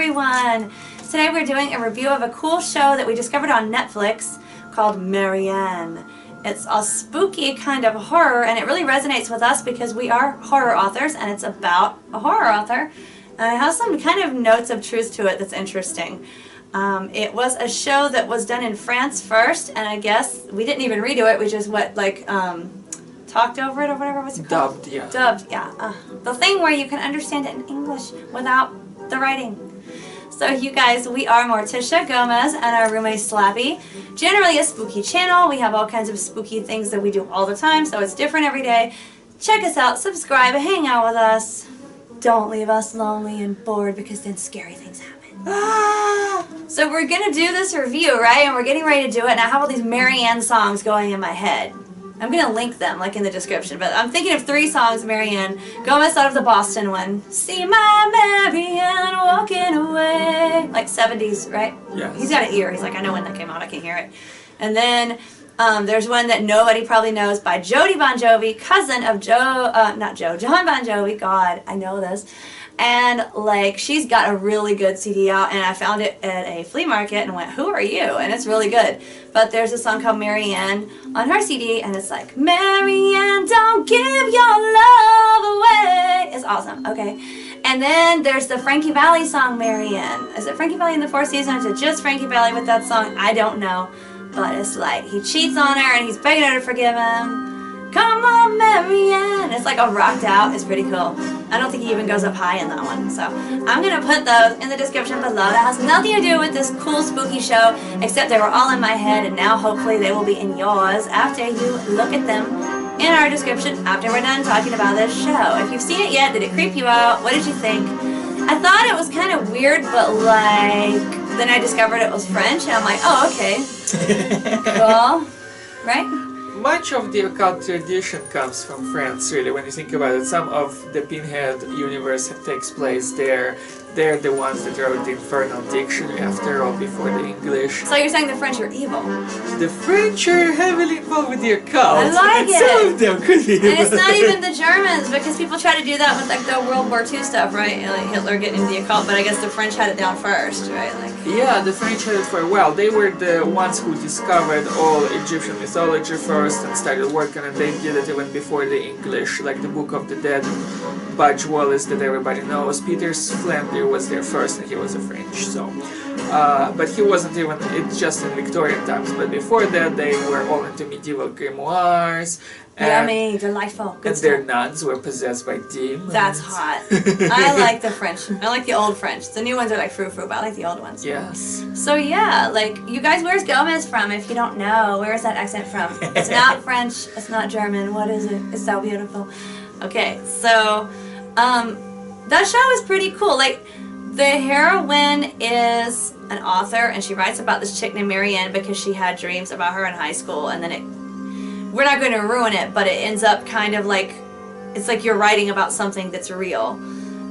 everyone! Today we're doing a review of a cool show that we discovered on Netflix called Marianne. It's a spooky kind of horror, and it really resonates with us because we are horror authors and it's about a horror author. And it has some kind of notes of truth to it that's interesting. It was a show that was done in France first, and I guess we didn't even redo it, we just talked over it or whatever was it called? Dubbed, yeah. Dubbed, yeah. The thing where you can understand it in English without the writing. So you guys, we are Morticia Gomez and our roommate Slappy. Generally a spooky channel. We have all kinds of spooky things that we do all the time, so it's different every day. Check us out, subscribe, hang out with us. Don't leave us lonely and bored because then scary things happen. Ah! So we're gonna do this review, right? And we're getting ready to do it, and I have all these Marianne songs going in my head. I'm going to link them, like, in the description, but I'm thinking of 3 songs, Marianne. Gomez thought of the Boston one. See my Marianne walking away. Like 70s, right? Yeah. He's got an ear. He's like, I know when that came out. I can hear it. And then there's one that nobody probably knows by Jody Bon Jovi, cousin of John Bon Jovi. God, I know this. And, like, she's got a really good CD out, and I found it at a flea market and went, who are you? And it's really good. But there's a song called Marianne on her CD, and it's like, Marianne, don't give your love away. It's awesome, okay? And then there's the Frankie Valli song, Marianne. Is it Frankie Valli in the 4th season? Is it just Frankie Valli with that song? I don't know. But it's like, he cheats on her, and he's begging her to forgive him. Come on, Marianne. It's like all rocked out. It's pretty cool. I don't think he even goes up high in that one. So I'm going to put those in the description below. That has nothing to do with this cool spooky show, except they were all in my head, and now hopefully they will be in yours after you look at them in our description after we're done talking about this show. If you've seen it yet, did it creep you out? What did you think? I thought it was kind of weird, but like, then I discovered it was French, and I'm like, oh, okay. Cool. Right? Much of the occult tradition comes from France, really, when you think about it. Some of the Pinhead universe takes place there. They're the ones that wrote the Infernal Dictionary, after all, before the English. So you're saying the French are evil? The French are heavily involved with the occult. I like it! Some of them could be. And it's not even the Germans, because people try to do that with, like, the World War II stuff, right? Like Hitler getting into the occult, but I guess the French had it down first, right? Like. Yeah, the French had it for a while. They were the ones who discovered all Egyptian mythology first and started working, and they did it even before the English, like the Book of the Dead, Budge Wallace that everybody knows. Peter Flandre was there first, and he was a French, so. But he wasn't even, it's just in Victorian times, but before that they were all into medieval grimoires. Yummy, delightful. Good and stuff. their nuns were possessed by demons. That's hot. I like the French. I like the old French. The new ones are like frou-frou, but I like the old ones. Yes. So yeah, like, you guys, where's Gomez from if you don't know? Where is that accent from? It's not French, it's not German. What is it? It's so beautiful. Okay, so, that show is pretty cool. Like, the heroine is an author, and she writes about this chick named Marianne because she had dreams about her in high school, and then we're not going to ruin it, but it ends up kind of like, it's like you're writing about something that's real.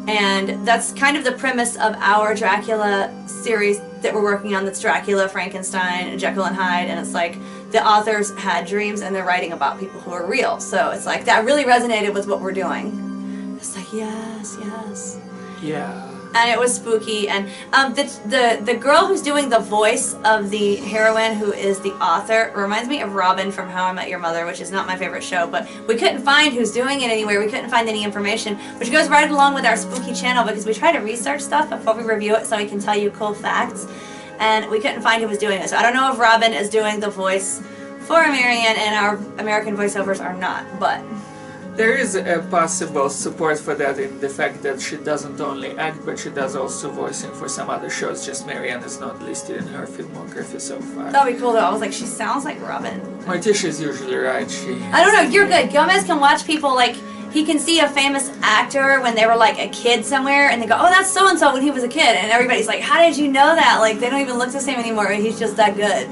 And that's kind of the premise of our Dracula series that we're working on, that's Dracula, Frankenstein, and Jekyll and Hyde, and it's like the authors had dreams and they're writing about people who are real. So it's like, that really resonated with what we're doing. It's like, yes, yes. Yeah. And it was spooky, and the girl who's doing the voice of the heroine, who is the author, reminds me of Robin from How I Met Your Mother, which is not my favorite show, but we couldn't find who's doing it anywhere. We couldn't find any information, which goes right along with our spooky channel, because we try to research stuff before we review it so we can tell you cool facts, and we couldn't find who was doing it. So I don't know if Robin is doing the voice for Marianne and our American voiceovers are not, but there is a possible support for that in the fact that she doesn't only act, but she does also voicing for some other shows. Just Marianne is not listed in her filmography so far. that would be cool though. I was like, she sounds like Robin. Morticia is usually right. I don't know, you're good. Gomez can watch people, like, he can see a famous actor when they were like a kid somewhere, and they go, oh, that's so-and-so when he was a kid, and everybody's like, how did you know that? Like, they don't even look the same anymore, and he's just that good.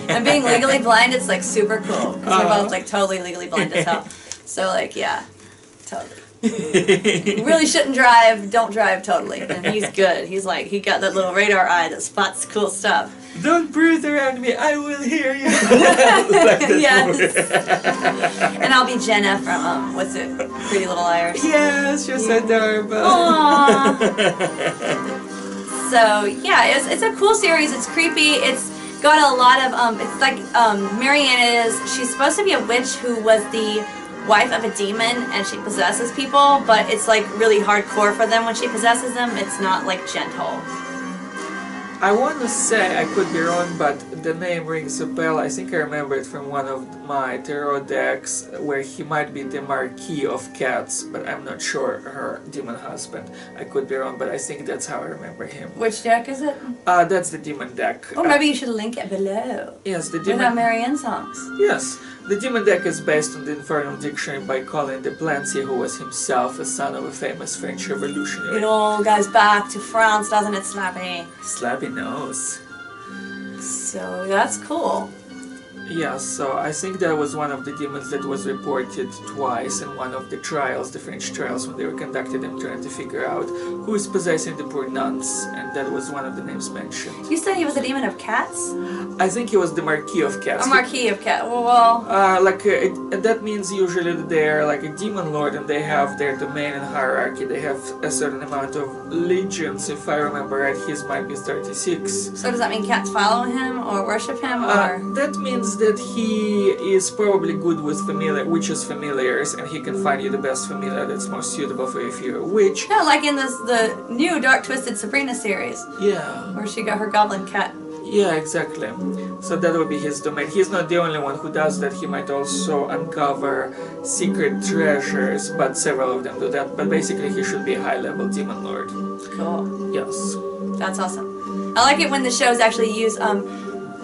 And being legally blind, it's like super cool, because we're both like totally legally blind as hell. So like, yeah, totally. Really shouldn't drive, don't drive totally. And he's good. He's like, he got that little radar eye that spots cool stuff. Don't breathe around me, I will hear you. Yes. And I'll be Jenna from, what's it, Pretty Little Liars. Yes, you're so adorable. Aww. So yeah, it's a cool series. It's creepy. It's got a lot of it's like Marianne she's supposed to be a witch who was the wife of a demon and she possesses people, but it's like really hardcore for them when she possesses them. It's not like gentle. I want to say, I could be wrong, but the name rings a bell. I think I remember it from one of my tarot decks, where he might be the Marquis of Cats, but I'm not sure her demon husband. I could be wrong, but I think that's how I remember him. Which deck is it? That's the demon deck. Oh, maybe you should link it below. Yes, the demon... Without Marianne songs. Yes. The demon deck is based on the Infernal Dictionary by Colin de Plancy, who was himself a son of a famous French revolutionary. It all goes back to France, doesn't it, Slappy? Slappy knows. So that's cool. Yeah, so I think that was one of the demons that was reported twice in one of the trials, the French trials, when they were conducted them trying to figure out who is possessing the poor nuns, and that was one of the names mentioned. You said he was a demon of cats? I think he was the Marquis of Cats. A Marquis of Cats, well... that means usually that they're like a demon lord and they have their domain and hierarchy. They have a certain amount of legions, if I remember right, his might be 36. So does that mean cats follow him or worship him, or...? That means that he is probably good with witches' familiars, and he can find you the best familiar that's most suitable for you if you're a witch. No, like in the new Dark Twisted Sabrina series. Yeah. Where she got her goblin cat. Yeah, exactly. So that would be his domain. He's not the only one who does that. He might also uncover secret treasures, but several of them do that. But basically he should be a high-level demon lord. Cool. Yes. That's awesome. I like it when the shows actually use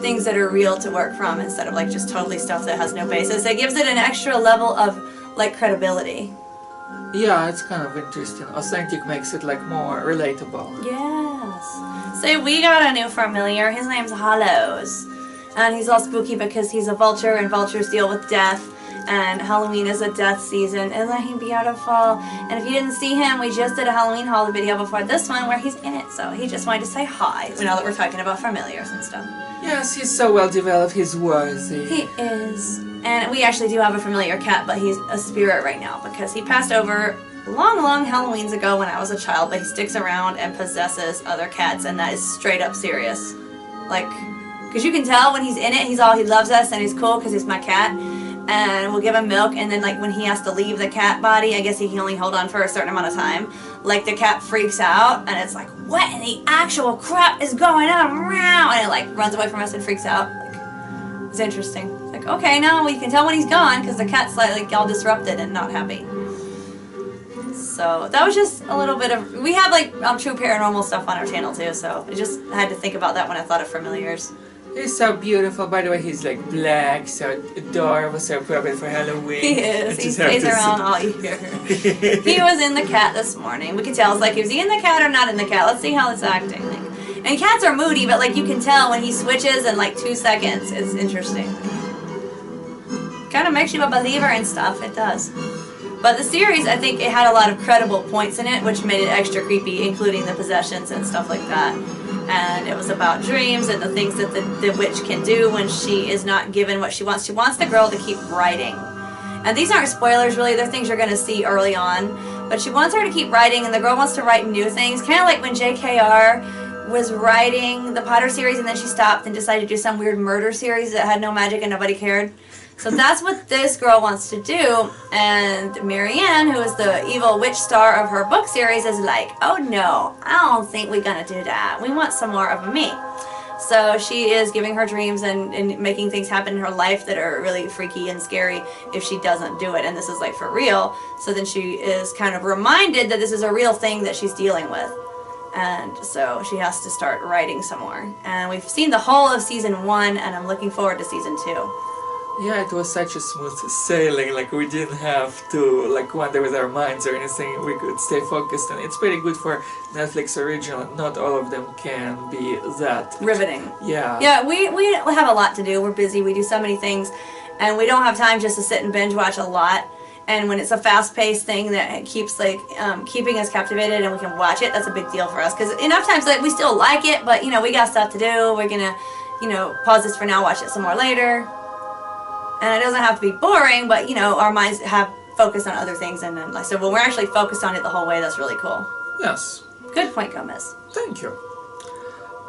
things that are real to work from instead of like just totally stuff that has no basis. It gives it an extra level of like credibility. Yeah, it's kind of interesting. Authentic makes it like more relatable. Yes. So we got a new familiar. His name's Hollows. And he's all spooky because he's a vulture and vultures deal with death. And Halloween is a death season. Isn't he beautiful? And if you didn't see him, we just did a Halloween haul video before this one where he's in it. So he just wanted to say hi. Now that we're talking about familiars and stuff. Yes, he's so well developed. He's worthy. He is. And we actually do have a familiar cat, but he's a spirit right now because he passed over long, long Halloweens ago when I was a child, but he sticks around and possesses other cats, and that is straight up serious. Like, because you can tell when he's in it, he loves us and he's cool because he's my cat, and we'll give him milk, and then like when he has to leave the cat body, I guess he can only hold on for a certain amount of time, like the cat freaks out, and it's like, what in the actual crap is going on? And it like runs away from us and freaks out. Like, it's interesting. It's like, okay, now you can tell when he's gone because the cat's like all disrupted and not happy. So that was just a little bit of, we have like true paranormal stuff on our channel too, so I just had to think about that when I thought of familiars. He's so beautiful. By the way, he's like black, so adorable, so appropriate for Halloween. He is. He stays around all year. He was in the cat this morning. We could tell. It's like, is he in the cat or not in the cat? Let's see how it's acting. Like, and cats are moody, but like you can tell when he switches in like 2 seconds. It's interesting. Kind of makes you a believer and stuff. It does. But the series, I think it had a lot of credible points in it, which made it extra creepy, including the possessions and stuff like that. And it was about dreams and the things that the witch can do when she is not given what she wants. She wants the girl to keep writing. And these aren't spoilers, really. They're things you're going to see early on. But she wants her to keep writing, and the girl wants to write new things. Kind of like when JKR was writing the Potter series, and then she stopped and decided to do some weird murder series that had no magic and nobody cared. So that's what this girl wants to do, and Marianne, who is the evil witch star of her book series, is like, oh no, I don't think we're gonna do that. We want some more of me. So she is giving her dreams and making things happen in her life that are really freaky and scary if she doesn't do it, and this is like for real. So then she is kind of reminded that this is a real thing that she's dealing with. And so she has to start writing some more. And we've seen the whole of season 1, and I'm looking forward to season 2. Yeah, it was such a smooth sailing, like we didn't have to like wander with our minds or anything, we could stay focused, and it's pretty good for Netflix original. Not all of them can be that riveting. Yeah. Yeah, we have a lot to do, we're busy, we do so many things, and we don't have time just to sit and binge watch a lot. And when it's a fast-paced thing that keeps like keeping us captivated and we can watch it, that's a big deal for us. Because enough times like we still like it, but you know, we got stuff to do, we're gonna, you know, pause this for now, watch it some more later. And it doesn't have to be boring, but you know, our minds have focused on other things, and then like so when we're actually focused on it the whole way, that's really cool. Yes. Good point, Gomez. Thank you.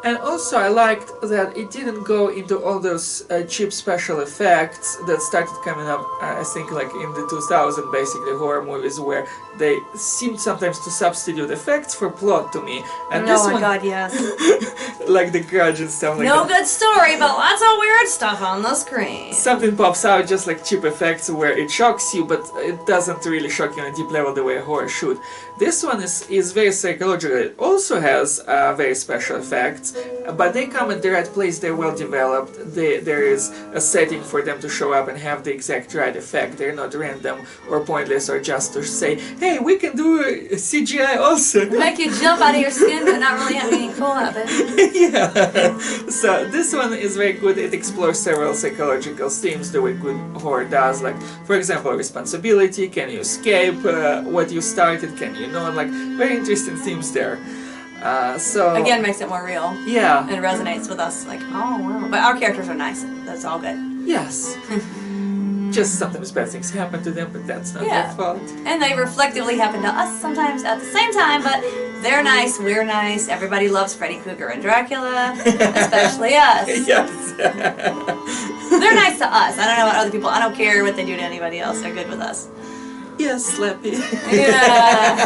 And also I liked that it didn't go into all those cheap special effects that started coming up, I think like in the 2000 basically horror movies, where they seemed sometimes to substitute effects for plot to me. And this Oh my one, god, yes. like The Grudge and stuff like No that. good story, but lots of weird stuff on the screen. Something pops out just like cheap effects where it shocks you, but it doesn't really shock you on a deep level the way a horror should. This one is very psychological. It also has very special effects, but they come at the right place, they're well developed, there is a setting for them to show up and have the exact right effect. They're not random or pointless or just to say, hey, we can do CGI also. Make you jump out of your skin but not really have anything cool happen. Yeah. So this one is very good. It explores several psychological themes the way good horror does, like for example responsibility, can you escape what you started, can you not, like very interesting themes there. So Again, makes it more real. yeah. And resonates with us, like, oh wow. But our characters are nice. That's all good. Yes. Just sometimes bad things happen to them, but that's not Yeah. their fault. And they reflectively happen to us sometimes at the same time, but they're nice, we're nice, everybody loves Freddy Krueger and Dracula, especially us. Yes. They're nice to us. I don't know about other people. I don't care what they do to anybody else. They're good with us. Yes, Slappy. Yeah.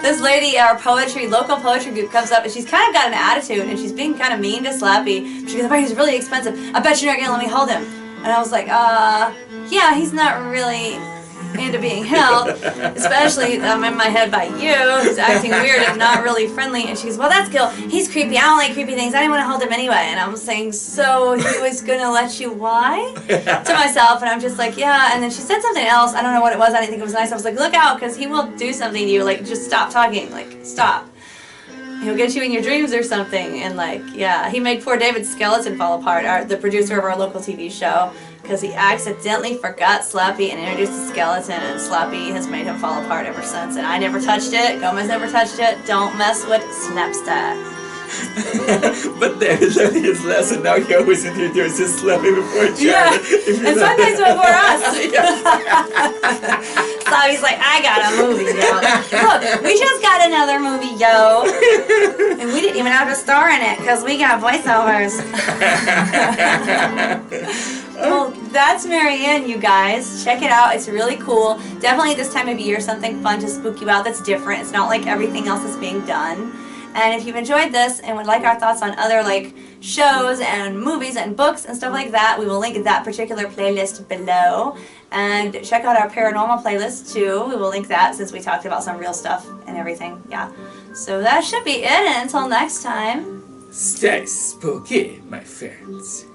This lady, our local poetry group comes up and she's kind of got an attitude and she's being kind of mean to Slappy. She goes, oh, he's really expensive. I bet you're not going to let me hold him. And I was like, yeah, he's not really into being held, especially I'm in my head by you, who's acting weird and not really friendly. And she goes, well, that's cool. He's creepy. I don't like creepy things. I didn't want to hold him anyway. And I'm saying, so he was going to let you why? To myself. And I'm just like, yeah. And then she said something else. I don't know what it was. I didn't think it was nice. I was like, look out, because he will do something to you. Like, just stop talking. Like, stop. He'll get you in your dreams or something. And like, yeah, he made poor David's skeleton fall apart, the producer of our local TV show, because he accidentally forgot Slappy and introduced the skeleton, and Slappy has made him fall apart ever since. And I never touched it. Gomez never touched it. Don't mess with Snapstack. But there is only his lesson now. He always introduces Slappy before Charlie. Yeah, and sometimes before us. Slappy's like, I got a movie, yo. Look, we just got another movie, yo. And we didn't even have to star in it because we got voiceovers. Well, that's Marianne, you guys. Check it out. It's really cool. Definitely this time of year, something fun to spook you out that's different. It's not like everything else is being done. And if you've enjoyed this and would like our thoughts on other like shows and movies and books and stuff like that, we will link that particular playlist below. And check out our paranormal playlist too. We will link that since we talked about some real stuff and everything. Yeah. So that should be it. And until next time, stay spooky, my friends.